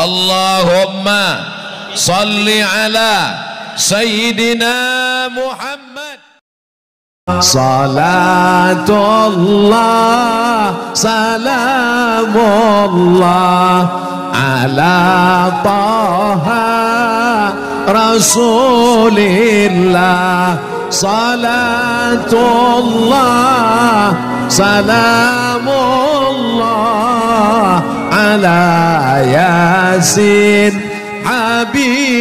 Allahumma salli ala Sayyidina Muhammad. Salatullah salamullah ala Taha Rasulillah. Salatullah salamullah ala Yasin Habibillah.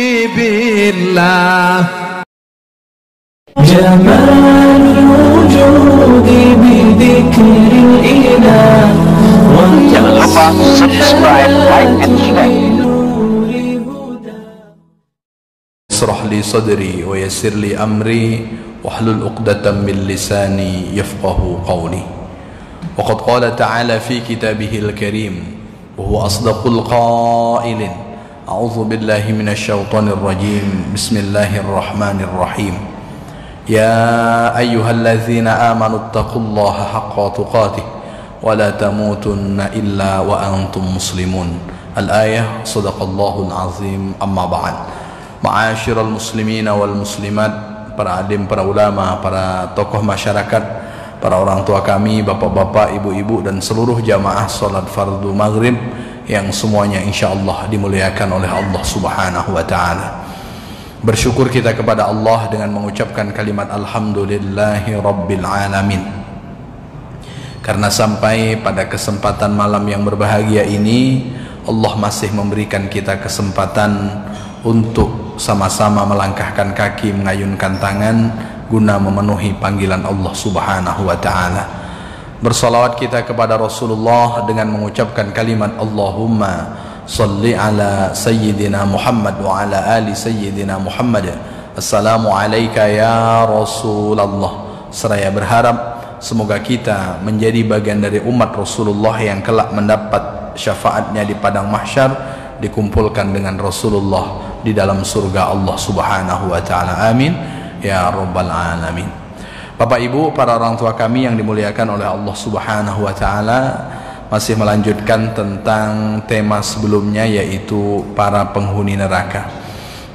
جمال الوجود بذكر الإله. Jangan lupa subscribe, like, and share. Ishrah li sadri wa yassir li amri wahlul 'uqdatam min lisani yafqahu qawli. Wa qad qala ta'ala fi kitabihil karim wa huwa asdaqul qailin. A'udzu billahi minasy syaithanir rajim. Bismillahirrahmanirrahim. Ya ayyuhalladzina amanu taqullaha haqqa tuqatih wa la tamutunna illa wa antum muslimun. Al-ayah. Sadaqallahul azim. Amma ba'd. Ma'asyiral muslimina wal muslimat, para alim, para ulama, para tokoh masyarakat, para orang tua kami, bapak-bapak, ibu-ibu, dan seluruh jamaah salat fardu maghrib yang semuanya insyaallah dimuliakan oleh Allah Subhanahu wa ta'ala. Bersyukur kita kepada Allah dengan mengucapkan kalimat alhamdulillahi rabbil alamin, karena sampai pada kesempatan malam yang berbahagia ini Allah masih memberikan kita kesempatan untuk sama-sama melangkahkan kaki, mengayunkan tangan guna memenuhi panggilan Allah Subhanahu wa ta'ala. Bersalawat kita kepada Rasulullah dengan mengucapkan kalimat Allahumma salli ala Sayyidina Muhammad wa ala ali Sayyidina Muhammad. Assalamu alayka ya Rasulullah. Seraya berharap semoga kita menjadi bagian dari umat Rasulullah yang kelak mendapat syafaatnya di padang mahsyar, dikumpulkan dengan Rasulullah di dalam surga Allah Subhanahu wa ta'ala. Amin ya rabbal alamin. Bapak Ibu, para orang tua kami yang dimuliakan oleh Allah Subhanahu wa ta'ala, masih melanjutkan tentang tema sebelumnya, yaitu para penghuni neraka.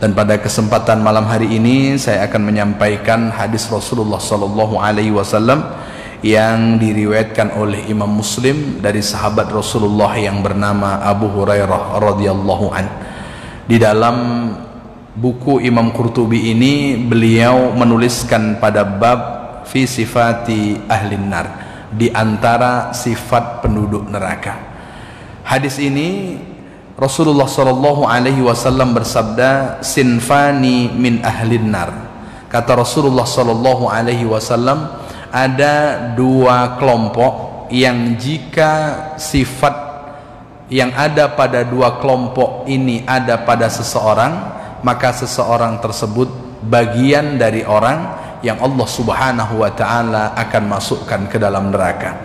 Dan pada kesempatan malam hari ini saya akan menyampaikan hadis Rasulullah sallallahu alaihi wasallam yang diriwayatkan oleh Imam Muslim dari sahabat Rasulullah yang bernama Abu Hurairah radhiyallahu an. Di dalam buku Imam Qurtubi ini beliau menuliskan pada bab fi sifati ahlin nar, di antara sifat penduduk neraka. Hadis ini Rasulullah sallallahu alaihi wasallam bersabda, sinfani min ahlin nar. Kata Rasulullah sallallahu alaihi wasallam, ada dua kelompok yang jika sifat yang ada pada dua kelompok ini ada pada seseorang, maka seseorang tersebut bagian dari orang yang Allah Subhanahu wa ta'ala akan masukkan ke dalam neraka.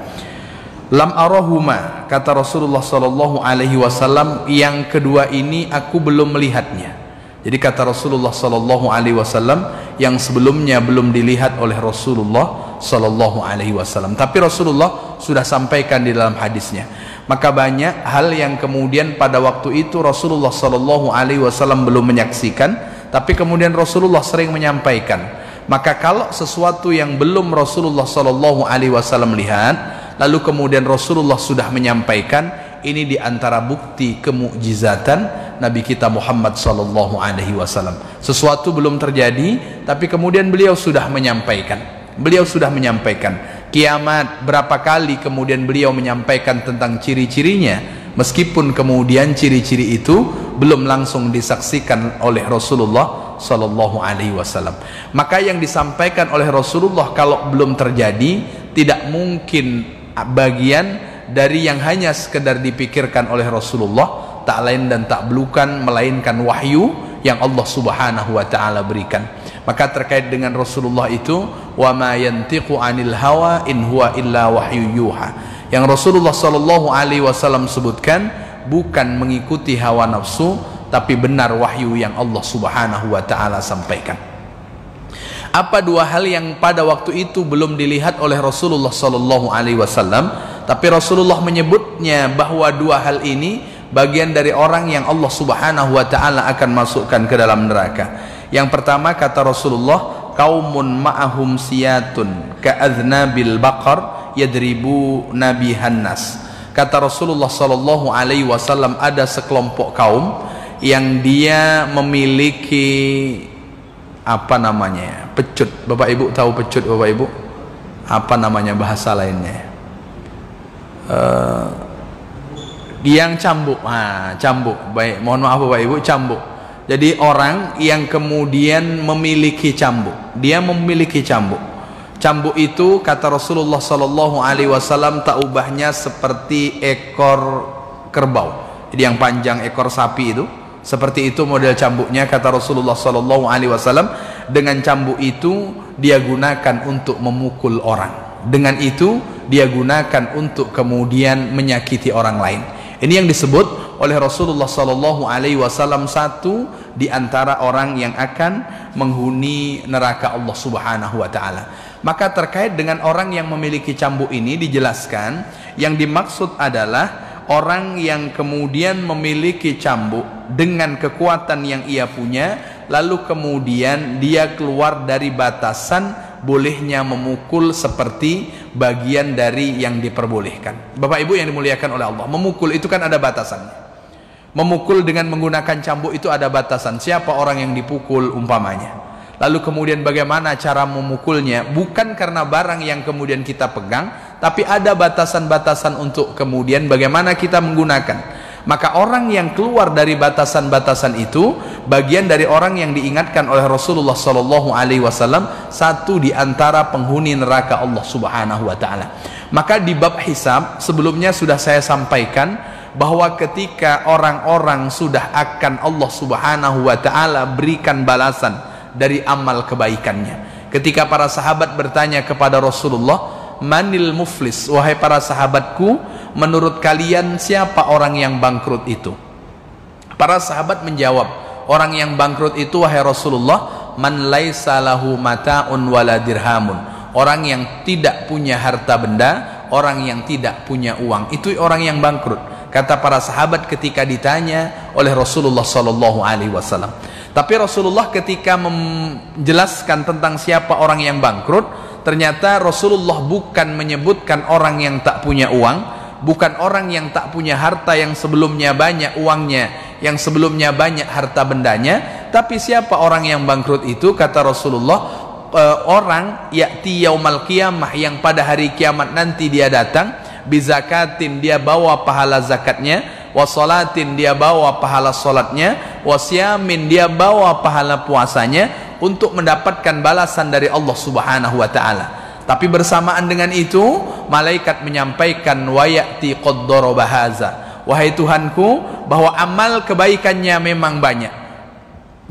Lam arahuma, kata Rasulullah sallallahu alaihi wasallam, yang kedua ini aku belum melihatnya. Jadi kata Rasulullah sallallahu alaihi wasallam, yang sebelumnya belum dilihat oleh Rasulullah sallallahu alaihi wasallam, tapi Rasulullah sudah sampaikan di dalam hadisnya. Maka banyak hal yang kemudian pada waktu itu Rasulullah sallallahu alaihi wasallam belum menyaksikan, tapi kemudian Rasulullah sering menyampaikan. Maka kalau sesuatu yang belum Rasulullah sallallahu alaihi wasallam lihat, lalu kemudian Rasulullah sudah menyampaikan, ini diantara bukti kemukjizatan Nabi kita Muhammad sallallahu alaihi wasallam. Sesuatu belum terjadi, tapi kemudian beliau sudah menyampaikan. Beliau sudah menyampaikan. Kiamat, berapa kali kemudian beliau menyampaikan tentang ciri-cirinya, meskipun kemudian ciri-ciri itu belum langsung disaksikan oleh Rasulullah sallallahu alaihi wasallam. Maka yang disampaikan oleh Rasulullah kalau belum terjadi, tidak mungkin bagian dari yang hanya sekedar dipikirkan oleh Rasulullah, tak lain dan tak bukan melainkan wahyu yang Allah Subhanahu wa ta'ala berikan. Maka terkait dengan Rasulullah itu, wa ma yantiqu anil hawa in huwa illa wahyu yuha, yang Rasulullah sallallahu alaihi wasallam sebutkan bukan mengikuti hawa nafsu, tapi benar wahyu yang Allah Subhanahu wa ta'ala sampaikan. Apa dua hal yang pada waktu itu belum dilihat oleh Rasulullah sallallahu alaihi wasallam, tapi Rasulullah menyebutnya bahwa dua hal ini bagian dari orang yang Allah Subhanahu wa taala akan masukkan ke dalam neraka. Yang pertama kata Rasulullah, qaumun ma'ahum siyatun ka'adznabil baqar yadribu nabihan nas. Kata Rasulullah sallallahu alaihi wasallam, ada sekelompok kaum yang dia memiliki apa namanya? Pecut. Bapak Ibu tahu pecut, Bapak Ibu? Apa namanya bahasa lainnya? Yang cambuk. Cambuk. Baik, mohon maaf Bapak Ibu, cambuk. Jadi orang yang kemudian memiliki cambuk, dia memiliki cambuk. Cambuk itu kata Rasulullah sallallahu alaihi wasallam tak ubahnya seperti ekor kerbau. Jadi yang panjang ekor sapi itu, seperti itu model cambuknya kata Rasulullah sallallahu alaihi wasallam. Dengan cambuk itu dia gunakan untuk memukul orang. Dengan itu dia gunakan untuk kemudian menyakiti orang lain. Ini yang disebut oleh Rasulullah sallallahu alaihi wasallam satu di antara orang yang akan menghuni neraka Allah Subhanahu wa taala. Maka terkait dengan orang yang memiliki cambuk ini dijelaskan, yang dimaksud adalah orang yang kemudian memiliki cambuk dengan kekuatan yang ia punya, lalu kemudian dia keluar dari batasan bolehnya memukul seperti bagian dari yang diperbolehkan. Bapak Ibu yang dimuliakan oleh Allah, memukul itu kan ada batasannya. Memukul dengan menggunakan cambuk itu ada batasan. Siapa orang yang dipukul umpamanya, lalu kemudian bagaimana cara memukulnya, bukan karena barang yang kemudian kita pegang, tapi ada batasan-batasan untuk kemudian bagaimana kita menggunakan. Maka orang yang keluar dari batasan-batasan itu bagian dari orang yang diingatkan oleh Rasulullah sallallahu alaihi wasallam, satu di antara penghuni neraka Allah Subhanahu wa taala. Maka di bab hisab sebelumnya sudah saya sampaikan bahwa ketika orang-orang sudah akan Allah Subhanahu wa taala berikan balasan dari amal kebaikannya. Ketika para sahabat bertanya kepada Rasulullah, manil muflis, wahai para sahabatku, menurut kalian siapa orang yang bangkrut itu? Para sahabat menjawab, orang yang bangkrut itu wahai Rasulullah, man laisa lahu mata'un wala dirhamun, orang yang tidak punya harta benda, orang yang tidak punya uang, itu orang yang bangkrut. Kata para sahabat ketika ditanya oleh Rasulullah sallallahu alaihi wasallam. Tapi Rasulullah ketika menjelaskan tentang siapa orang yang bangkrut, ternyata Rasulullah bukan menyebutkan orang yang tak punya uang, bukan orang yang tak punya harta yang sebelumnya banyak uangnya, yang sebelumnya banyak harta bendanya, tapi siapa orang yang bangkrut itu kata Rasulullah, orang ya'ti yaumal qiyamah, yang pada hari kiamat nanti dia datang, bizakatin dia bawa pahala zakatnya, wasolatin dia bawa pahala solatnya, wasyamin dia bawa pahala puasanya, untuk mendapatkan balasan dari Allah Subhanahu wa taala. Tapi bersamaan dengan itu malaikat menyampaikan, wa ya'ti qad daraba haza, wahai Tuhanku, bahwa amal kebaikannya memang banyak,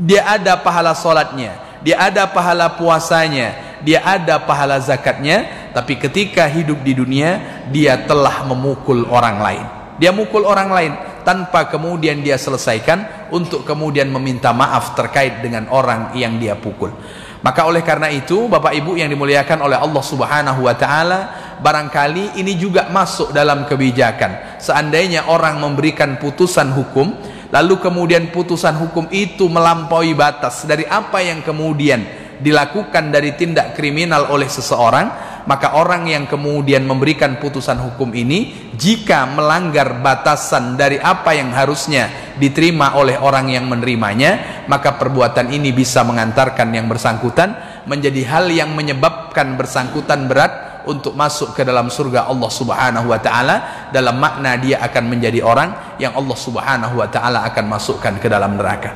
dia ada pahala solatnya, dia ada pahala puasanya, dia ada pahala zakatnya, tapi ketika hidup di dunia dia telah memukul orang lain. Dia mukul orang lain tanpa kemudian dia selesaikan untuk kemudian meminta maaf terkait dengan orang yang dia pukul. Maka oleh karena itu Bapak Ibu yang dimuliakan oleh Allah Subhanahu wa taala, barangkali ini juga masuk dalam kebijakan. Seandainya orang memberikan putusan hukum, lalu kemudian putusan hukum itu melampaui batas dari apa yang kemudian dilakukan dari tindak kriminal oleh seseorang, maka orang yang kemudian memberikan putusan hukum ini jika melanggar batasan dari apa yang harusnya diterima oleh orang yang menerimanya, maka perbuatan ini bisa mengantarkan yang bersangkutan menjadi hal yang menyebabkan bersangkutan berat untuk masuk ke dalam surga Allah Subhanahu wa taala, dalam makna dia akan menjadi orang yang Allah Subhanahu wa taala akan masukkan ke dalam neraka.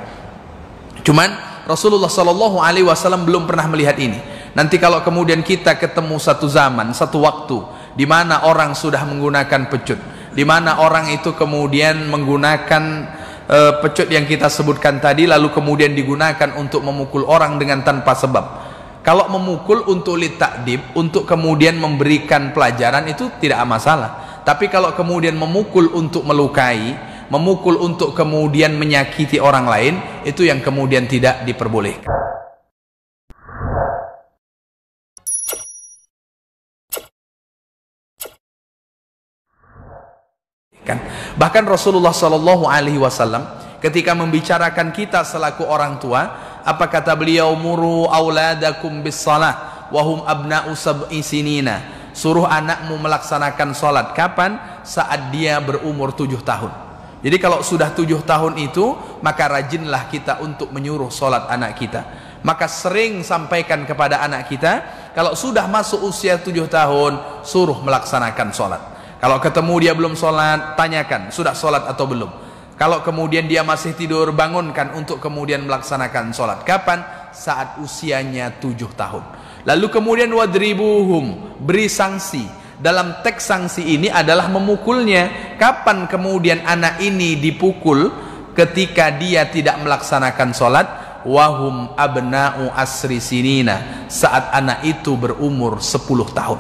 Cuman Rasulullah sallallahu alaihi wasallam belum pernah melihat ini. Nanti kalau kemudian kita ketemu satu zaman, satu waktu di mana orang sudah menggunakan pecut, di mana orang itu kemudian menggunakan pecut yang kita sebutkan tadi, lalu kemudian digunakan untuk memukul orang dengan tanpa sebab. Kalau memukul untuk litakdib, untuk kemudian memberikan pelajaran, itu tidak masalah. Tapi kalau kemudian memukul untuk melukai, memukul untuk kemudian menyakiti orang lain, itu yang kemudian tidak diperbolehkan. Bahkan Rasulullah Shallallahu Alaihi Wasallam ketika membicarakan kita selaku orang tua, apa kata beliau? Muru auladakum bis salah wahum abna'u sab'i sinina. Suruh anakmu melaksanakan sholat. Kapan? Saat dia berumur 7 tahun. Jadi kalau sudah 7 tahun itu, maka rajinlah kita untuk menyuruh sholat anak kita. Maka sering sampaikan kepada anak kita, kalau sudah masuk usia 7 tahun, suruh melaksanakan sholat. Kalau ketemu dia belum sholat, tanyakan, sudah sholat atau belum. Kalau kemudian dia masih tidur, bangunkan untuk kemudian melaksanakan sholat. Kapan? Saat usianya 7 tahun. Lalu kemudian wadribuhum, beri sanksi. Dalam teks sanksi ini adalah memukulnya. Kapan kemudian anak ini dipukul? Ketika dia tidak melaksanakan sholat. Wahum abna'u asri sinina, saat anak itu berumur 10 tahun.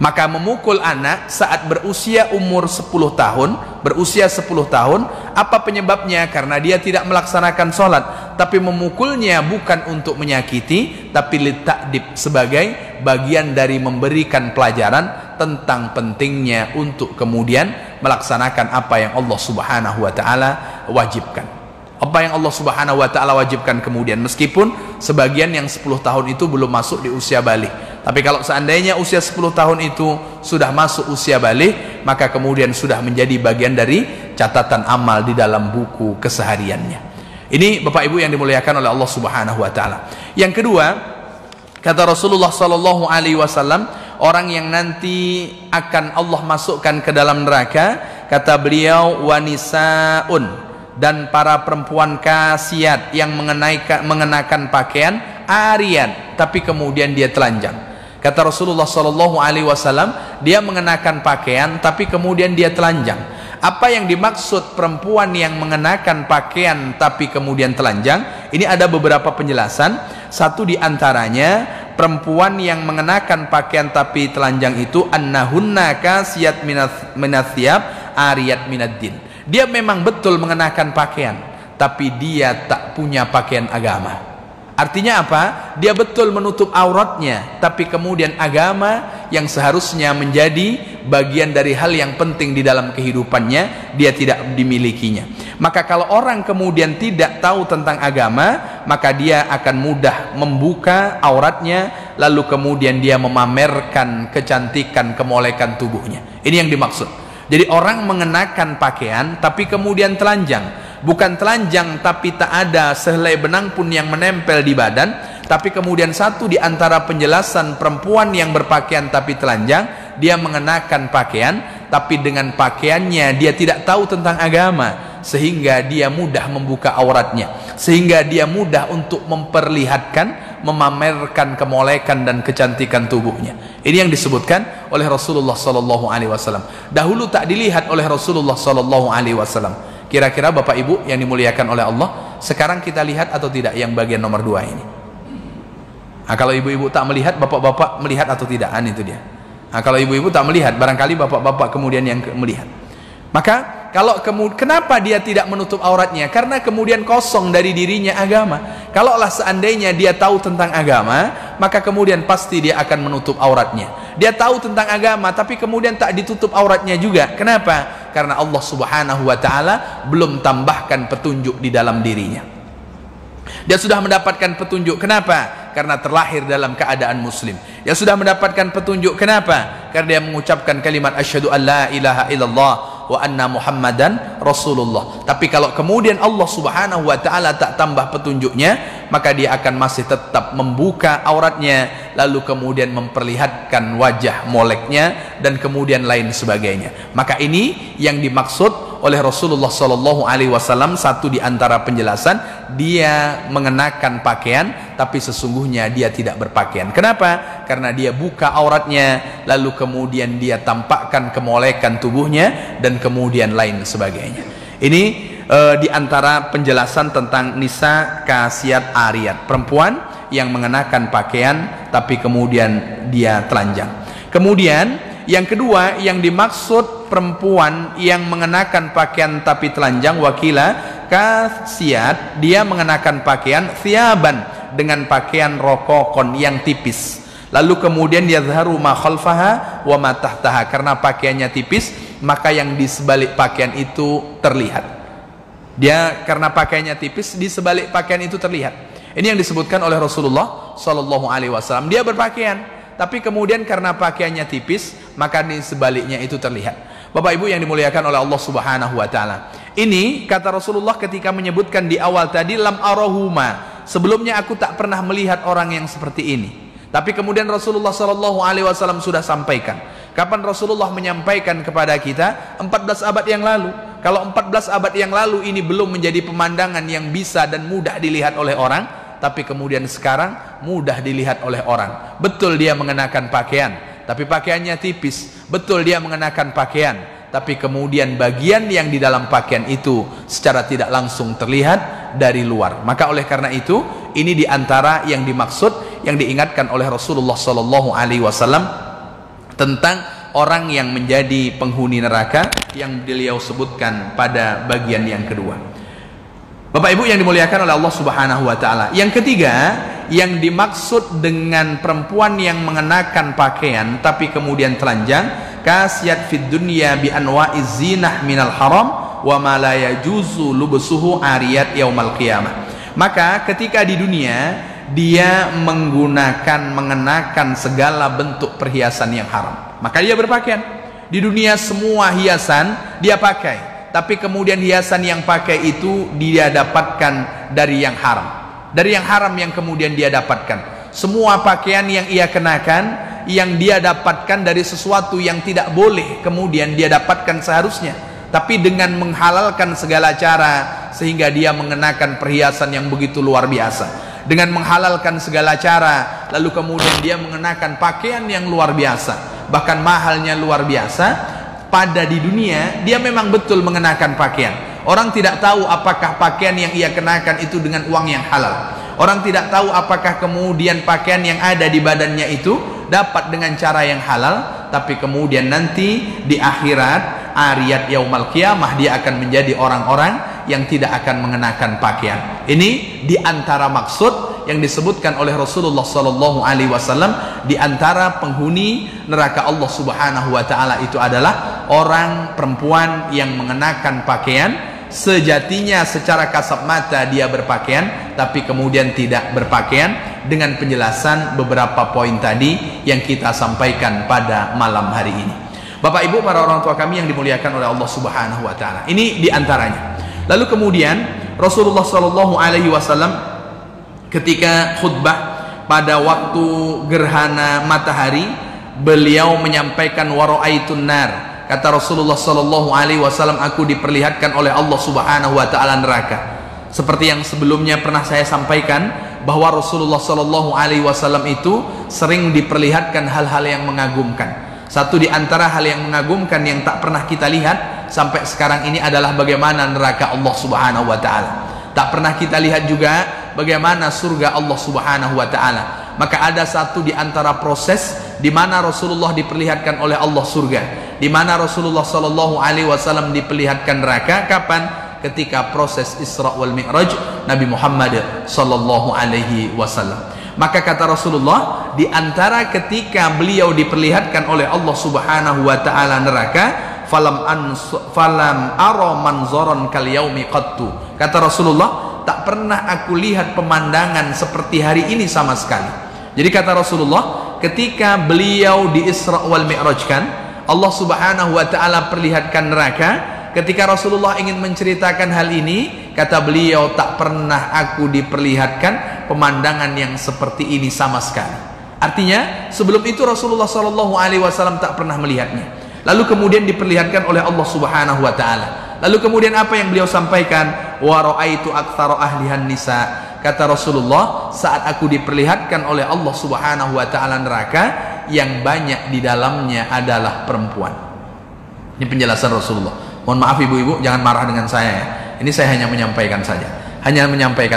Maka memukul anak saat berusia umur 10 tahun, berusia 10 tahun, apa penyebabnya? Karena dia tidak melaksanakan sholat. Tapi memukulnya bukan untuk menyakiti, tapi litakdib, sebagai bagian dari memberikan pelajaran tentang pentingnya untuk kemudian melaksanakan apa yang Allah Subhanahu wa Ta'ala wajibkan. Apa yang Allah Subhanahu wa Ta'ala wajibkan kemudian, meskipun sebagian yang 10 tahun itu belum masuk di usia balik. Tapi kalau seandainya usia 10 tahun itu sudah masuk usia balik, maka kemudian sudah menjadi bagian dari catatan amal di dalam buku kesehariannya. Ini Bapak Ibu yang dimuliakan oleh Allah Subhanahu wa Ta'ala. Yang kedua, kata Rasulullah Sallallahu Alaihi Wasallam, orang yang nanti akan Allah masukkan ke dalam neraka, kata beliau, wanisaun, dan para perempuan kasiat yang mengenakan pakaian ariyat, tapi kemudian dia telanjang. Kata Rasulullah Sallallahu Alaihi Wasallam, dia mengenakan pakaian tapi kemudian dia telanjang. Apa yang dimaksud perempuan yang mengenakan pakaian tapi kemudian telanjang? Ini ada beberapa penjelasan. Satu di antaranya, perempuan yang mengenakan pakaian tapi telanjang itu annahunna kasiyat minathiyab ariyat minaddin. Dia memang betul mengenakan pakaian, tapi dia tak punya pakaian agama. Artinya apa? Dia betul menutup auratnya, tapi kemudian agama yang seharusnya menjadi bagian dari hal yang penting di dalam kehidupannya, dia tidak dimilikinya. Maka kalau orang kemudian tidak tahu tentang agama, maka dia akan mudah membuka auratnya, lalu kemudian dia memamerkan kecantikan, kemolekan tubuhnya. Ini yang dimaksud. Jadi orang mengenakan pakaian tapi kemudian telanjang. Bukan telanjang tapi tak ada sehelai benang pun yang menempel di badan. Tapi kemudian satu di antara penjelasan perempuan yang berpakaian tapi telanjang, dia mengenakan pakaian tapi dengan pakaiannya dia tidak tahu tentang agama, sehingga dia mudah membuka auratnya, sehingga dia mudah untuk memperlihatkan, memamerkan kemolekan dan kecantikan tubuhnya. Ini yang disebutkan oleh Rasulullah Sallallahu Alaihi Wasallam. Dahulu tak dilihat oleh Rasulullah Sallallahu Alaihi Wasallam. Kira-kira Bapak Ibu yang dimuliakan oleh Allah, sekarang kita lihat atau tidak yang bagian nomor 2 ini? Nah, kalau ibu-ibu tak melihat, bapak-bapak melihat atau tidak? Itu dia. Nah, kalau ibu-ibu tak melihat, barangkali bapak-bapak kemudian yang melihat. Maka kalau kenapa dia tidak menutup auratnya? Karena kemudian kosong dari dirinya agama. Kalaulah seandainya dia tahu tentang agama, maka kemudian pasti dia akan menutup auratnya. Dia tahu tentang agama tapi kemudian tak ditutup auratnya juga. Kenapa? Karena Allah Subhanahu wa Ta'ala belum tambahkan petunjuk di dalam dirinya. Dia sudah mendapatkan petunjuk. Kenapa? Karena terlahir dalam keadaan muslim. Dia sudah mendapatkan petunjuk. Kenapa? Karena dia mengucapkan kalimat asyhadu an la ilaha illallah wa anna Muhammadan Rasulullah. Tapi kalau kemudian Allah Subhanahu wa Ta'ala tak tambah petunjuknya, maka dia akan masih tetap membuka auratnya, lalu kemudian memperlihatkan wajah moleknya dan kemudian lain sebagainya. Maka ini yang dimaksud oleh Rasulullah Sallallahu Alaihi Wasallam. Satu di antara penjelasan, dia mengenakan pakaian tapi sesungguhnya dia tidak berpakaian. Kenapa? Karena dia buka auratnya, lalu kemudian dia tampakkan kemolekan tubuhnya dan kemudian lain sebagainya. Ini di antara penjelasan tentang nisa kasiyat ariyat, perempuan yang mengenakan pakaian tapi kemudian dia telanjang. Kemudian yang kedua yang dimaksud perempuan yang mengenakan pakaian tapi telanjang, wakila kasiyat, dia mengenakan pakaian thiyaban, dengan pakaian rokokon yang tipis, lalu kemudian yazharu ma khalfaha wa ma tahtaha, karena pakaiannya tipis maka yang di sebalik pakaian itu terlihat. Dia karena pakaiannya tipis, di sebalik pakaian itu terlihat. Ini yang disebutkan oleh Rasulullah Shallallahu Alaihi Wasallam. Dia berpakaian, tapi kemudian karena pakaiannya tipis, maka di sebaliknya itu terlihat. Bapak Ibu yang dimuliakan oleh Allah Subhanahu Wa Taala. Ini kata Rasulullah ketika menyebutkan di awal tadi, lam arahuma. Sebelumnya aku tak pernah melihat orang yang seperti ini. Tapi kemudian Rasulullah Shallallahu Alaihi Wasallam sudah sampaikan. Kapan Rasulullah menyampaikan kepada kita? 14 abad yang lalu. Kalau 14 abad yang lalu ini belum menjadi pemandangan yang bisa dan mudah dilihat oleh orang, tapi kemudian sekarang mudah dilihat oleh orang. Betul dia mengenakan pakaian, tapi pakaiannya tipis. Betul dia mengenakan pakaian, tapi kemudian bagian yang di dalam pakaian itu secara tidak langsung terlihat dari luar. Maka oleh karena itu, ini diantara yang dimaksud, yang diingatkan oleh Rasulullah Shallallahu Alaihi Wasallam tentang orang yang menjadi penghuni neraka yang beliau sebutkan pada bagian yang kedua. Bapak Ibu yang dimuliakan oleh Allah Subhanahu Wa Taala. Yang ketiga, yang dimaksud dengan perempuan yang mengenakan pakaian tapi kemudian telanjang, kasiyat fid dunya bi anwa'iz zinah minal haram wa ma la yajuzu lubsuhu ariyat yaumal qiyamah. Maka ketika di dunia dia mengenakan segala bentuk perhiasan yang haram, maka dia berpakaian. Di dunia semua hiasan dia pakai, tapi kemudian hiasan yang pakai itu dia dapatkan dari yang haram. Dari yang haram yang kemudian dia dapatkan. Semua pakaian yang ia kenakan, yang dia dapatkan dari sesuatu yang tidak boleh kemudian dia dapatkan seharusnya, tapi dengan menghalalkan segala cara sehingga dia mengenakan perhiasan yang begitu luar biasa. Dengan menghalalkan segala cara, lalu kemudian dia mengenakan pakaian yang luar biasa, bahkan mahalnya luar biasa. Pada di dunia dia memang betul mengenakan pakaian. Orang tidak tahu apakah pakaian yang ia kenakan itu dengan uang yang halal. Orang tidak tahu apakah kemudian pakaian yang ada di badannya itu dapat dengan cara yang halal. Tapi kemudian nanti di akhirat, ariyat yaumal qiyamah, dia akan menjadi orang-orang yang tidak akan mengenakan pakaian. Ini diantara maksud yang disebutkan oleh Rasulullah Sallallahu Alaihi Wasallam, diantara penghuni neraka Allah Subhanahu Wa Taala itu adalah orang perempuan yang mengenakan pakaian. Sejatinya secara kasat mata dia berpakaian, tapi kemudian tidak berpakaian, dengan penjelasan beberapa poin tadi yang kita sampaikan pada malam hari ini. Bapak Ibu para orang tua kami yang dimuliakan oleh Allah Subhanahu Wa Taala, ini diantaranya. Lalu kemudian Rasulullah Shallallahu Alaihi Wasallam ketika khutbah pada waktu gerhana matahari, beliau menyampaikan wara'aitun nar. Kata Rasulullah Shallallahu Alaihi Wasallam, aku diperlihatkan oleh Allah Subhanahu Wa Taala neraka. Seperti yang sebelumnya pernah saya sampaikan, bahwa Rasulullah Shallallahu Alaihi Wasallam itu sering diperlihatkan hal-hal yang mengagumkan. Satu di antara hal yang mengagumkan yang tak pernah kita lihat sampai sekarang ini adalah bagaimana neraka Allah Subhanahu Wa Taala. Tak pernah kita lihat juga bagaimana surga Allah Subhanahu Wa Taala. Maka ada satu di antara proses di mana Rasulullah diperlihatkan oleh Allah surga, di mana Rasulullah Shallallahu Alaihi Wasallam diperlihatkan neraka. Kapan? Ketika proses Isra wal Mi'raj Nabi Muhammad Shallallahu Alaihi Wasallam. Maka kata Rasulullah, di antara ketika beliau diperlihatkan oleh Allah Subhanahu Wa Taala neraka, falam ara manzaran kal yaumi qattu. Kata Rasulullah, tak pernah aku lihat pemandangan seperti hari ini sama sekali. Jadi kata Rasulullah, ketika beliau di Isra wal Mi'rajkan, Allah Subhanahu Wa Taala perlihatkan neraka. Ketika Rasulullah ingin menceritakan hal ini, kata beliau, tak pernah aku diperlihatkan pemandangan yang seperti ini sama sekali. Artinya sebelum itu Rasulullah Shallallahu Alaihi Wasallam tak pernah melihatnya. Lalu kemudian diperlihatkan oleh Allah Subhanahu Wa Taala. Lalu kemudian apa yang beliau sampaikan? Wa ra'aitu aktsara ahlihan nisa. Kata Rasulullah, saat aku diperlihatkan oleh Allah Subhanahu Wa Taala neraka, yang banyak di dalamnya adalah perempuan. Ini penjelasan Rasulullah. Mohon maaf ibu-ibu, jangan marah dengan saya ya. Ini saya hanya menyampaikan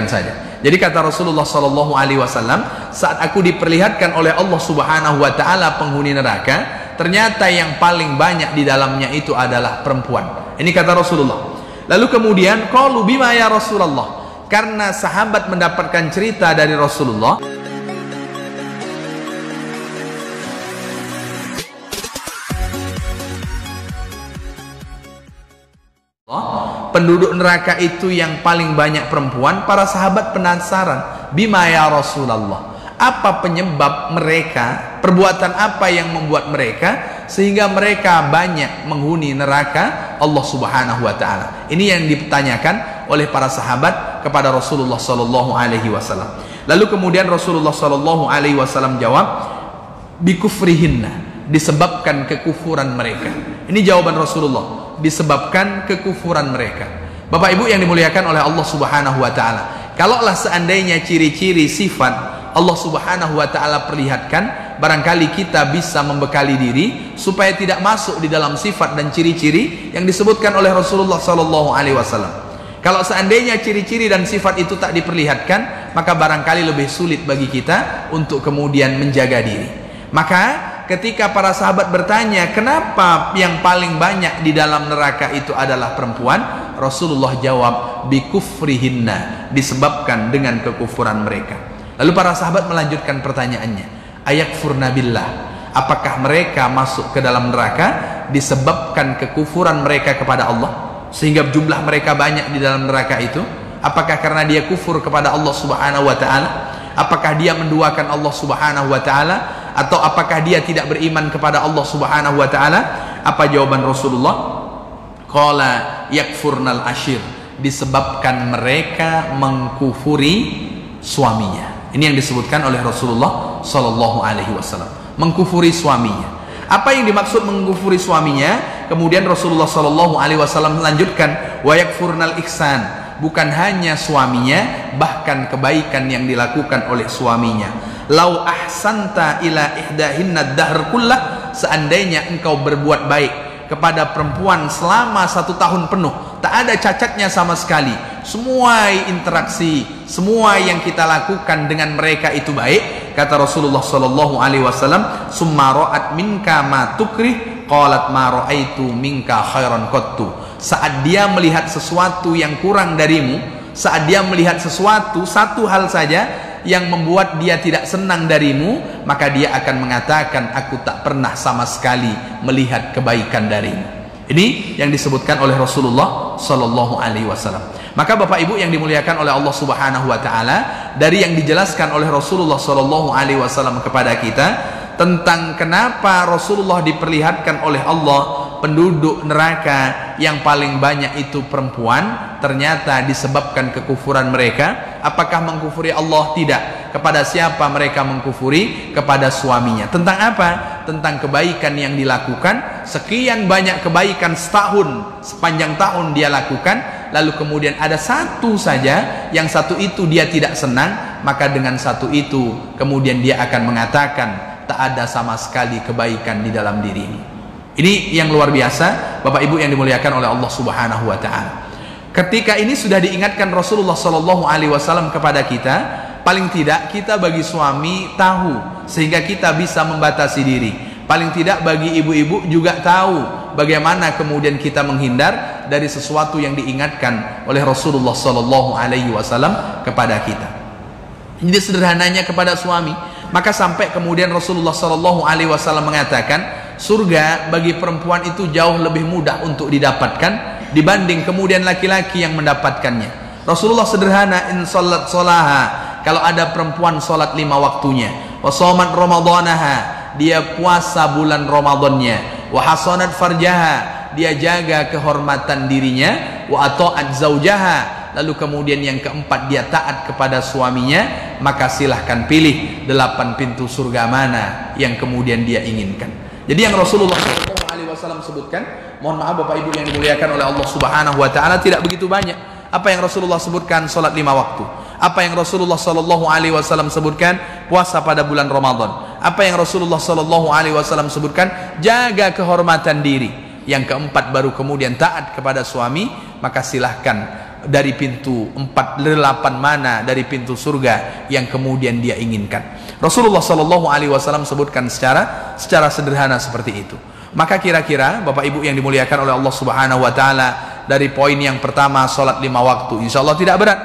saja. Jadi kata Rasulullah Shallallahu Alaihi Wasallam, saat aku diperlihatkan oleh Allah Subhanahu Wa Taala penghuni neraka, ternyata yang paling banyak di dalamnya itu adalah perempuan. Ini kata Rasulullah. Lalu kemudian, qalu bima ya Rasulullah. Karena sahabat mendapatkan cerita dari Rasulullah, penduduk neraka itu yang paling banyak perempuan, para sahabat penasaran, bima ya Rasulullah, apa penyebab mereka, perbuatan apa yang membuat mereka sehingga mereka banyak menghuni neraka Allah Subhanahu wa taala. Ini yang ditanyakan oleh para sahabat kepada Rasulullah sallallahu alaihi wasallam. Lalu kemudian Rasulullah sallallahu alaihi wasallam jawab, bikufrihinna, disebabkan kekufuran mereka. Ini jawaban Rasulullah, disebabkan kekufuran mereka. Bapak Ibu yang dimuliakan oleh Allah Subhanahu wa taala, kalaulah seandainya ciri-ciri sifat Allah Subhanahu wa taala perlihatkan, barangkali kita bisa membekali diri supaya tidak masuk di dalam sifat dan ciri-ciri yang disebutkan oleh Rasulullah sallallahu alaihi wasallam. Kalau seandainya ciri-ciri dan sifat itu tak diperlihatkan, maka barangkali lebih sulit bagi kita untuk kemudian menjaga diri. Maka ketika para sahabat bertanya, kenapa yang paling banyak di dalam neraka itu adalah perempuan? Rasulullah jawab, bikufrihinna, disebabkan dengan kekufuran mereka. Lalu para sahabat melanjutkan pertanyaannya, ayakfurna billah, apakah mereka masuk ke dalam neraka disebabkan kekufuran mereka kepada Allah sehingga jumlah mereka banyak di dalam neraka itu? Apakah karena dia kufur kepada Allah Subhanahu wa taala? Apakah dia menduakan Allah Subhanahu wa taala? Atau apakah dia tidak beriman kepada Allah Subhanahu wa taala? Apa jawaban Rasulullah? Qala yakfurnal ashir, disebabkan mereka mengkufuri suaminya. Ini yang disebutkan oleh Rasulullah sallallahu alaihi wasallam, mengkufuri suaminya. Apa yang dimaksud mengkufuri suaminya? Kemudian Rasulullah sallallahu alaihi wasallam melanjutkan, wa yakfurnal ihsan, bukan hanya suaminya, bahkan kebaikan yang dilakukan oleh suaminya. Lau ahsanta ila ihdahinna dahr kullah, seandainya engkau berbuat baik kepada perempuan selama 1 tahun penuh, tak ada cacatnya sama sekali, semua interaksi, semua yang kita lakukan dengan mereka itu baik, kata Rasulullah sallallahu alaihi wasallam, summa ra'at minka ma tukrih qalat ma ra'aitu minka khairan qattu. Saat dia melihat sesuatu yang kurang darimu, saat dia melihat sesuatu, satu hal saja yang membuat dia tidak senang darimu, maka dia akan mengatakan, aku tak pernah sama sekali melihat kebaikan darimu. Ini yang disebutkan oleh Rasulullah sallallahu alaihi wasallam. Maka Bapak Ibu yang dimuliakan oleh Allah Subhanahu wa taala, dari yang dijelaskan oleh Rasulullah sallallahu alaihi wasallam kepada kita tentang kenapa Rasulullah diperlihatkan oleh Allah penduduk neraka yang paling banyak itu perempuan, ternyata disebabkan kekufuran mereka. Apakah mengkufuri Allah? Tidak. Kepada siapa mereka mengkufuri? Kepada suaminya. Tentang apa? Tentang kebaikan yang dilakukan, sekian banyak kebaikan setahun, sepanjang tahun dia lakukan, lalu kemudian ada satu saja, yang satu itu dia tidak senang, maka dengan satu itu kemudian dia akan mengatakan, tak ada sama sekali kebaikan di dalam diri ini. Ini yang luar biasa, Bapak Ibu yang dimuliakan oleh Allah Subhanahu wa taala. Ketika ini sudah diingatkan Rasulullah sallallahu alaihi wasallam kepada kita, paling tidak kita bagi suami tahu sehingga kita bisa membatasi diri. Paling tidak bagi ibu-ibu juga tahu bagaimana kemudian kita menghindar dari sesuatu yang diingatkan oleh Rasulullah sallallahu alaihi wasallam kepada kita. Jadi sederhananya kepada suami, maka sampai kemudian Rasulullah sallallahu alaihi wasallam mengatakan, surga bagi perempuan itu jauh lebih mudah untuk didapatkan dibanding kemudian laki-laki yang mendapatkannya. Rasulullah sederhana, in salat solaha, kalau ada perempuan salat 5 waktunya, wa shamat ramadhanaha, dia puasa bulan Ramadannya, wa hasanat farjaha, dia jaga kehormatan dirinya, wa ata'at zaujaha, lalu kemudian yang keempat dia taat kepada suaminya, maka silahkan pilih 8 pintu surga mana yang kemudian dia inginkan. Jadi yang Rasulullah SAW sebutkan, mohon maaf Bapak Ibu yang dimuliakan oleh Allah Subhanahu wa taala, tidak begitu banyak. Apa yang Rasulullah sebutkan? Salat 5 waktu. Apa yang Rasulullah SAW sebutkan? Puasa pada bulan Ramadan. Apa yang Rasulullah SAW sebutkan? Jaga kehormatan diri. Yang keempat baru kemudian taat kepada suami, maka silahkan dari pintu 8 mana dari pintu surga yang kemudian dia inginkan. Rasulullah SAW sebutkan secara sederhana seperti itu. Maka kira-kira Bapak Ibu yang dimuliakan oleh Allah Subhanahu wa taala, dari poin yang pertama salat 5 waktu, insya Allah tidak berat.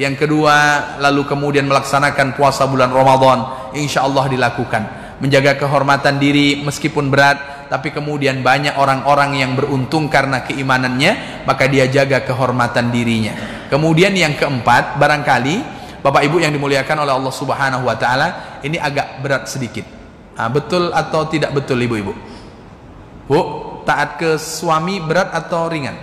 Yang kedua, lalu kemudian melaksanakan puasa bulan Ramadan, insya Allah dilakukan. Menjaga kehormatan diri meskipun berat, tapi kemudian banyak orang-orang yang beruntung karena keimanannya, maka dia jaga kehormatan dirinya. Kemudian yang keempat, barangkali Bapak Ibu yang dimuliakan oleh Allah Subhanahu wa taala, ini agak berat sedikit. Betul atau tidak betul ibu-ibu? Bu, taat ke suami berat atau ringan?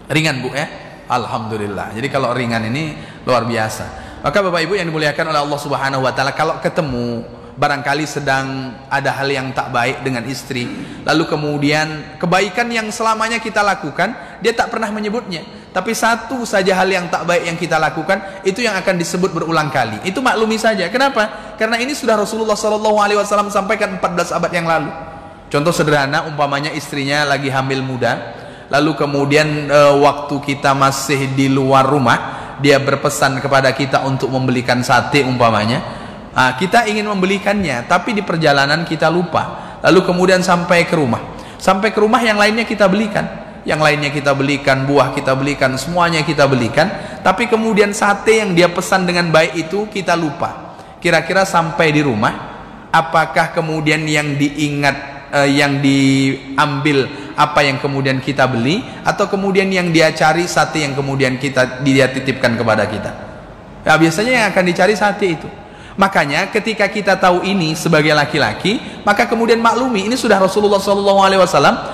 Ringan Bu ya? Alhamdulillah. Jadi kalau ringan ini luar biasa. Maka Bapak Ibu yang dimuliakan oleh Allah Subhanahu wa taala, kalau ketemu barangkali sedang ada hal yang tak baik dengan istri, lalu kemudian kebaikan yang selamanya kita lakukan dia tak pernah menyebutnya, tapi satu saja hal yang tak baik yang kita lakukan itu yang akan disebut berulang kali. Itu maklumi saja. Kenapa? Karena ini sudah Rasulullah SAW sampaikan 14 abad yang lalu. Contoh sederhana, umpamanya istrinya lagi hamil muda, lalu kemudian waktu kita masih di luar rumah, dia berpesan kepada kita untuk membelikan sate umpamanya. Kita ingin membelikannya, tapi di perjalanan kita lupa. Lalu kemudian sampai ke rumah yang lainnya kita belikan, buah kita belikan, semuanya kita belikan. Tapi kemudian sate yang dia pesan dengan baik itu kita lupa. Kira-kira sampai di rumah, apakah kemudian yang diingat, yang diambil apa yang kemudian kita beli, atau kemudian yang dia cari sate yang kemudian dia titipkan kepada kita? Ya, biasanya yang akan dicari sate itu. Makanya ketika kita tahu ini sebagai laki-laki, maka kemudian maklumi ini sudah Rasulullah SAW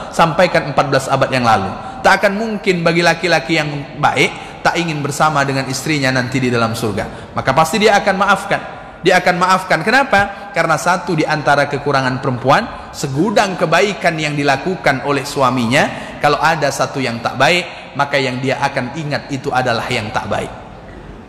sampaikan 14 abad yang lalu. Tak akan mungkin bagi laki-laki yang baik tak ingin bersama dengan istrinya nanti di dalam surga. Maka pasti dia akan maafkan. Dia akan maafkan. Kenapa? Karena satu di antara kekurangan perempuan, segudang kebaikan yang dilakukan oleh suaminya, kalau ada satu yang tak baik, maka yang dia akan ingat itu adalah yang tak baik.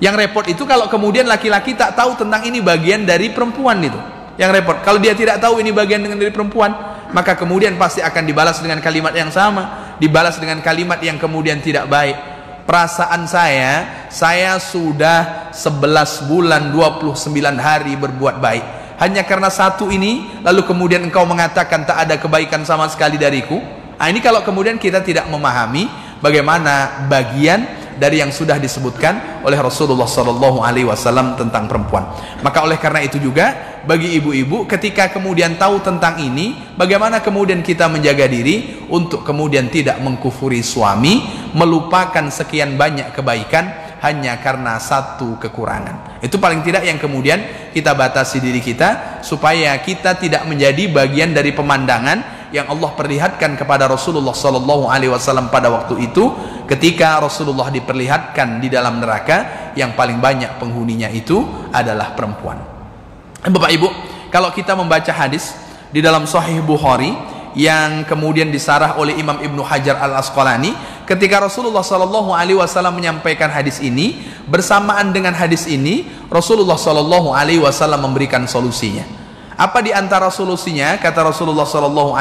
Yang repot itu kalau kemudian laki-laki tak tahu tentang ini bagian dari perempuan itu. Yang repot, kalau dia tidak tahu ini bagian dari perempuan, maka kemudian pasti akan dibalas dengan kalimat yang sama, dibalas dengan kalimat yang kemudian tidak baik. Perasaan saya sudah 11 bulan 29 hari berbuat baik, hanya karena satu ini, lalu kemudian engkau mengatakan tak ada kebaikan sama sekali dariku. Ini kalau kemudian kita tidak memahami bagaimana bagian dari yang sudah disebutkan oleh Rasulullah SAW tentang perempuan. Maka oleh karena itu juga bagi ibu-ibu ketika kemudian tahu tentang ini, bagaimana kemudian kita menjaga diri untuk kemudian tidak mengkufuri suami, melupakan sekian banyak kebaikan hanya karena satu kekurangan. Itu paling tidak yang kemudian kita batasi diri kita, supaya kita tidak menjadi bagian dari pemandangan yang Allah perlihatkan kepada Rasulullah SAW pada waktu itu, ketika Rasulullah diperlihatkan di dalam neraka yang paling banyak penghuninya itu adalah perempuan. Bapak Ibu, kalau kita membaca hadis di dalam Sahih Bukhari yang kemudian disarah oleh Imam Ibnu Hajar Al-Asqalani, ketika Rasulullah SAW menyampaikan hadis ini, bersamaan dengan hadis ini Rasulullah SAW memberikan solusinya. Apa di antara solusinya? Kata Rasulullah SAW,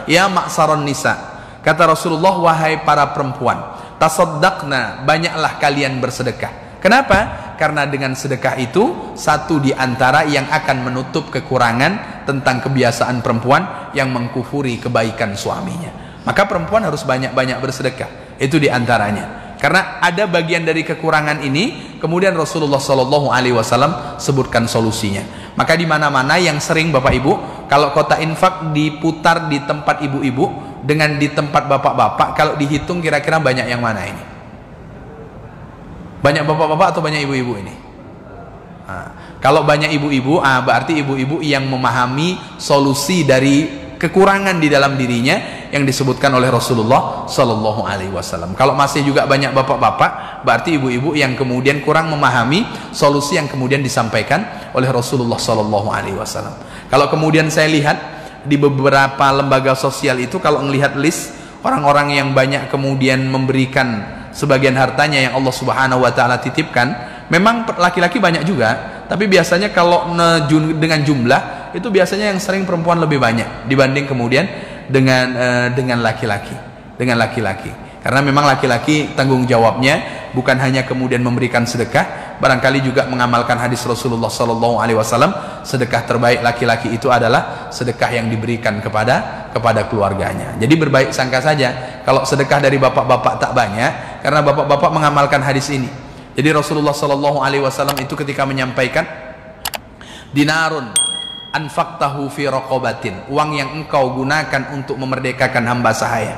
ya ma'saron nisa, kata Rasulullah, wahai para perempuan, tasaddaqna, banyaklah kalian bersedekah. Kenapa? Karena dengan sedekah itu satu di antara yang akan menutup kekurangan tentang kebiasaan perempuan yang mengkufuri kebaikan suaminya. Maka perempuan harus banyak-banyak bersedekah. Itu di antaranya. Karena ada bagian dari kekurangan ini, kemudian Rasulullah SAW sebutkan solusinya. Maka di mana-mana yang sering Bapak Ibu, kalau kota infak diputar di tempat ibu-ibu dengan di tempat bapak-bapak, kalau dihitung kira-kira banyak yang mana ini? Banyak bapak-bapak atau banyak ibu-ibu ini? Kalau banyak ibu-ibu, berarti ibu-ibu yang memahami solusi dari kekurangan di dalam dirinya yang disebutkan oleh Rasulullah SAW. Kalau masih juga banyak bapak-bapak, berarti ibu-ibu yang kemudian kurang memahami solusi yang kemudian disampaikan oleh Rasulullah SAW. Kalau kemudian saya lihat di beberapa lembaga sosial itu, kalau melihat list orang-orang yang banyak kemudian memberikan sebagian hartanya yang Allah Subhanahu wa taala titipkan, memang laki-laki banyak juga, tapi biasanya kalau dengan jumlah itu biasanya yang sering perempuan lebih banyak dibanding kemudian dengan laki-laki. Karena memang laki-laki tanggung jawabnya bukan hanya kemudian memberikan sedekah, barangkali juga mengamalkan hadis Rasulullah SAW, sedekah terbaik laki-laki itu adalah sedekah yang diberikan kepada keluarganya. Jadi berbaik sangka saja kalau sedekah dari bapak-bapak tak banyak, karena bapak-bapak mengamalkan hadis ini. Jadi Rasulullah SAW itu ketika menyampaikan dinarun anfaqtahu fi raqabatin, uang yang engkau gunakan untuk memerdekakan hamba sahaya.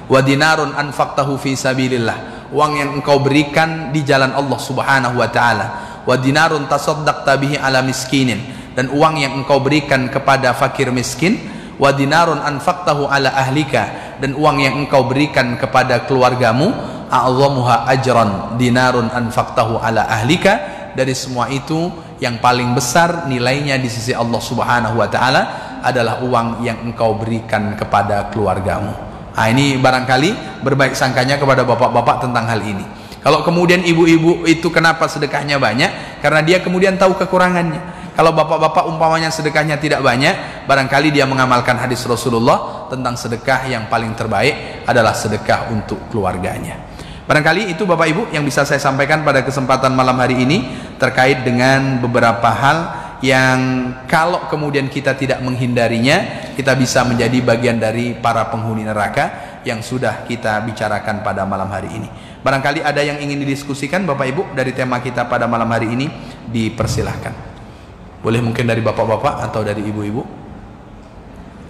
Wa dinarun anfaqtahu fi sabilillah, uang yang engkau berikan di jalan Allah Subhanahu wa taala. Wa dinarun tasaddaqta bihi ala miskinin, dan uang yang engkau berikan kepada fakir miskin. Wa dinarun anfaqtahu ala ahlika, dan uang yang engkau berikan kepada keluargamu. A'zamuha ajran dinarun anfaqtahu ala ahlika, dari semua itu yang paling besar nilainya di sisi Allah Subhanahu wa taala adalah uang yang engkau berikan kepada keluargamu. Nah, ini barangkali berbaik sangkanya kepada bapak-bapak tentang hal ini. Kalau kemudian ibu-ibu itu kenapa sedekahnya banyak? Karena dia kemudian tahu kekurangannya. Kalau bapak-bapak umpamanya sedekahnya tidak banyak, barangkali dia mengamalkan hadis Rasulullah tentang sedekah yang paling terbaik adalah sedekah untuk keluarganya. Barangkali itu Bapak Ibu yang bisa saya sampaikan pada kesempatan malam hari ini terkait dengan beberapa hal yang kalau kemudian kita tidak menghindarinya, kita bisa menjadi bagian dari para penghuni neraka yang sudah kita bicarakan pada malam hari ini. Barangkali ada yang ingin didiskusikan Bapak Ibu dari tema kita pada malam hari ini, dipersilahkan. Boleh mungkin dari bapak-bapak atau dari ibu-ibu.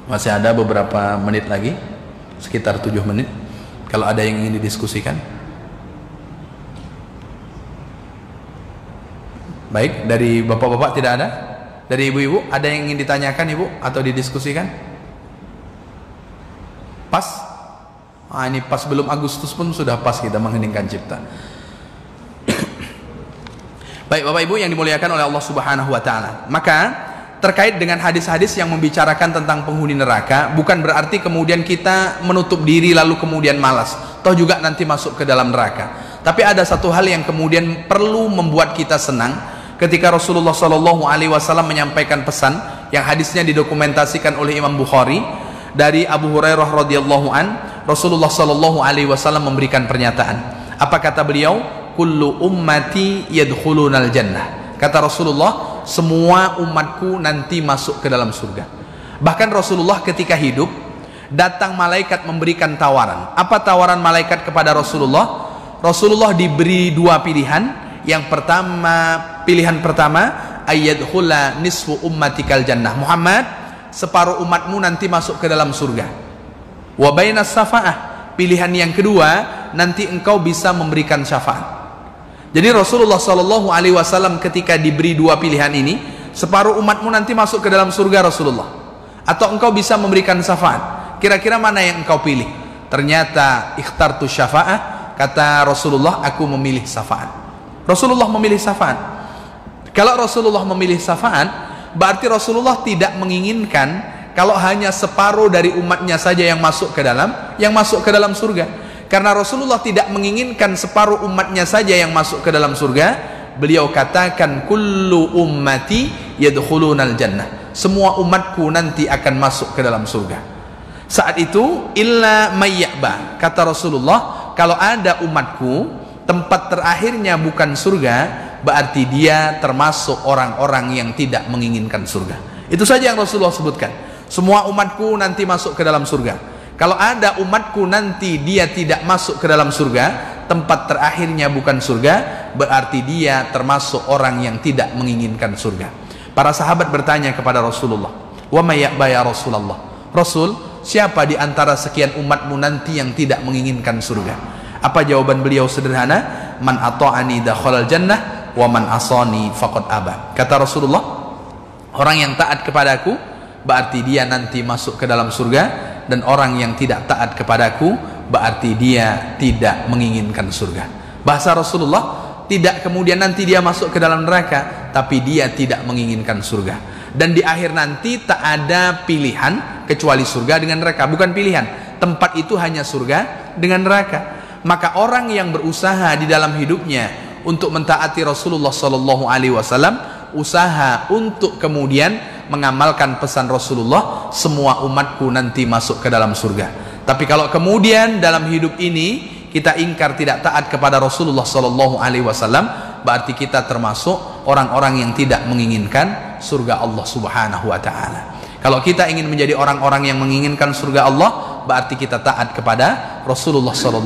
Masih ada beberapa menit lagi, sekitar 7 menit. Kalau ada yang ingin didiskusikan. Baik, dari bapak-bapak tidak ada? Dari ibu-ibu, ada yang ingin ditanyakan ibu atau didiskusikan? Pas? Ah, ini pas belum Agustus pun sudah pas kita mengheningkan cipta. Baik Bapak Ibu yang dimuliakan oleh Allah Subhanahu wa taala. Maka terkait dengan hadis-hadis yang membicarakan tentang penghuni neraka, bukan berarti kemudian kita menutup diri lalu kemudian malas, toh juga nanti masuk ke dalam neraka. Tapi ada satu hal yang kemudian perlu membuat kita senang ketika Rasulullah SAW menyampaikan pesan yang hadisnya didokumentasikan oleh Imam Bukhari dari Abu Hurairah radhiyallahu an. Rasulullah SAW memberikan pernyataan. Apa kata beliau? Kullu ummati yadkhulunal jannah. Kata Rasulullah, semua umatku nanti masuk ke dalam surga. Bahkan Rasulullah ketika hidup, datang malaikat memberikan tawaran. Apa tawaran malaikat kepada Rasulullah? Rasulullah diberi dua pilihan. Yang pertama, pilihan pertama, ayyadkhula nisfu ummatikal jannah. Muhammad, separuh umatmu nanti masuk ke dalam surga. Wa bainas syafa'ah, pilihan yang kedua, nanti engkau bisa memberikan syafaat. Jadi Rasulullah SAW ketika diberi dua pilihan ini, separuh umatmu nanti masuk ke dalam surga Rasulullah, atau engkau bisa memberikan syafaat. Kira-kira mana yang engkau pilih? Ternyata ikhtartu syafa'ah, kata Rasulullah, aku memilih syafaat. Rasulullah memilih syafaat. Kalau Rasulullah memilih syafaat, berarti Rasulullah tidak menginginkan kalau hanya separuh dari umatnya saja yang masuk ke dalam surga. Karena Rasulullah tidak menginginkan separuh umatnya saja yang masuk ke dalam surga, beliau katakan kullu ummati yadkhulunal jannah. Semua umatku nanti akan masuk ke dalam surga. Saat itu illa mayyaba, kata Rasulullah, kalau ada umatku tempat terakhirnya bukan surga, berarti dia termasuk orang-orang yang tidak menginginkan surga. Itu saja yang Rasulullah sebutkan. Semua umatku nanti masuk ke dalam surga. Kalau ada umatku nanti dia tidak masuk ke dalam surga, tempat terakhirnya bukan surga, berarti dia termasuk orang yang tidak menginginkan surga. Para sahabat bertanya kepada Rasulullah, wa may ya'ba ya Rasulullah? Rasul, siapa di antara sekian umatmu nanti yang tidak menginginkan surga? Apa jawaban beliau sederhana? Man ata'ani dakhalal jannah wa man asani faqad aba. Kata Rasulullah, orang yang taat kepadaku berarti dia nanti masuk ke dalam surga, dan orang yang tidak taat kepadaku berarti dia tidak menginginkan surga. Bahasa Rasulullah, tidak kemudian nanti dia masuk ke dalam neraka, tapi dia tidak menginginkan surga. Dan di akhir nanti tak ada pilihan kecuali surga dengan neraka. Bukan pilihan, tempat itu hanya surga dengan neraka. Maka orang yang berusaha di dalam hidupnya untuk mentaati Rasulullah SAW, usaha untuk kemudian mengamalkan pesan Rasulullah, semua umatku nanti masuk ke dalam surga. Tapi kalau kemudian dalam hidup ini kita ingkar, tidak taat kepada Rasulullah SAW, berarti kita termasuk orang-orang yang tidak menginginkan surga Allah Subhanahu wa taala. Kalau kita ingin menjadi orang-orang yang menginginkan surga Allah, berarti kita taat kepada Rasulullah SAW.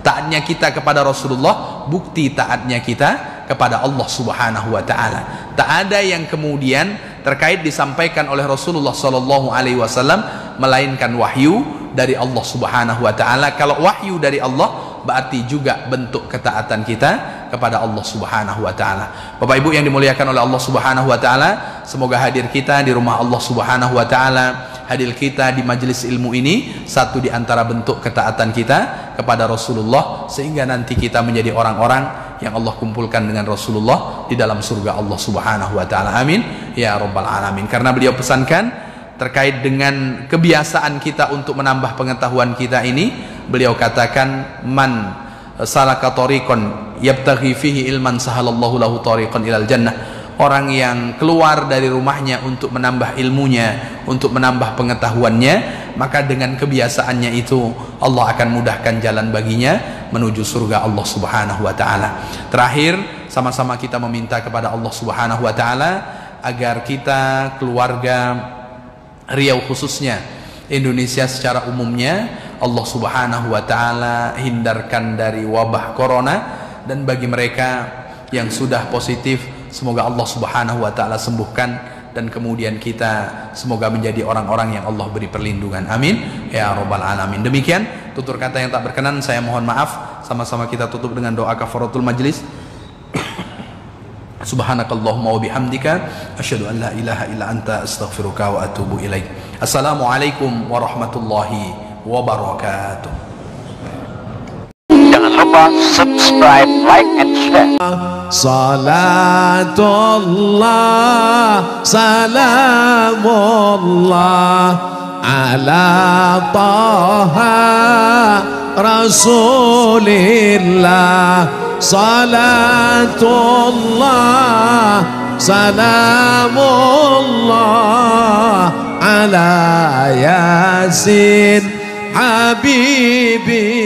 Taatnya kita kepada Rasulullah bukti taatnya kita kepada Allah Subhanahu wa taala. Tak ada yang kemudian terkait disampaikan oleh Rasulullah Sallallahu Alaihi Wasallam, melainkan wahyu dari Allah Subhanahu Wa Taala. Kalau wahyu dari Allah, berarti juga bentuk ketaatan kita kepada Allah Subhanahu Wa Taala. Bapak Ibu yang dimuliakan oleh Allah Subhanahu Wa Taala, semoga hadir kita di rumah Allah Subhanahu Wa Taala, hadir kita di majelis ilmu ini, satu di antara bentuk ketaatan kita kepada Rasulullah, sehingga nanti kita menjadi orang-orang yang Allah kumpulkan dengan Rasulullah di dalam surga Allah Subhanahu Wa Taala. Amin ya rabbal alamin. Karena beliau pesankan terkait dengan kebiasaan kita untuk menambah pengetahuan kita ini, beliau katakan, man salaka tariqan yabtaghi fihi ilman sahalallahu lahu tariqan ilal jannah. Orang yang keluar dari rumahnya untuk menambah ilmunya, untuk menambah pengetahuannya, maka dengan kebiasaannya itu Allah akan mudahkan jalan baginya menuju surga Allah Subhanahu Wa Taala. Terakhir, sama-sama kita meminta kepada Allah Subhanahu Wa Taala agar kita, keluarga Riau khususnya, Indonesia secara umumnya, Allah Subhanahu Wa Taala hindarkan dari wabah corona, dan bagi mereka yang sudah positif, semoga Allah Subhanahu Wa Taala sembuhkan, dan kemudian kita semoga menjadi orang-orang yang Allah beri perlindungan. Amin ya rabbal alamin. Demikian tutur kata yang tak berkenan, saya mohon maaf. Sama-sama kita tutup dengan doa kafaratul majlis. Subhanakallahumma wa bihamdika asyhadu an la ilaha illa anta astaghfiruka wa atubu ilaik. Assalamualaikum warahmatullahi wabarakatuh. Jangan lupa subscribe, like, and share. Salatullah salamullah ala taha rasulillah. Salatullah salamullah ala yasin habibillah.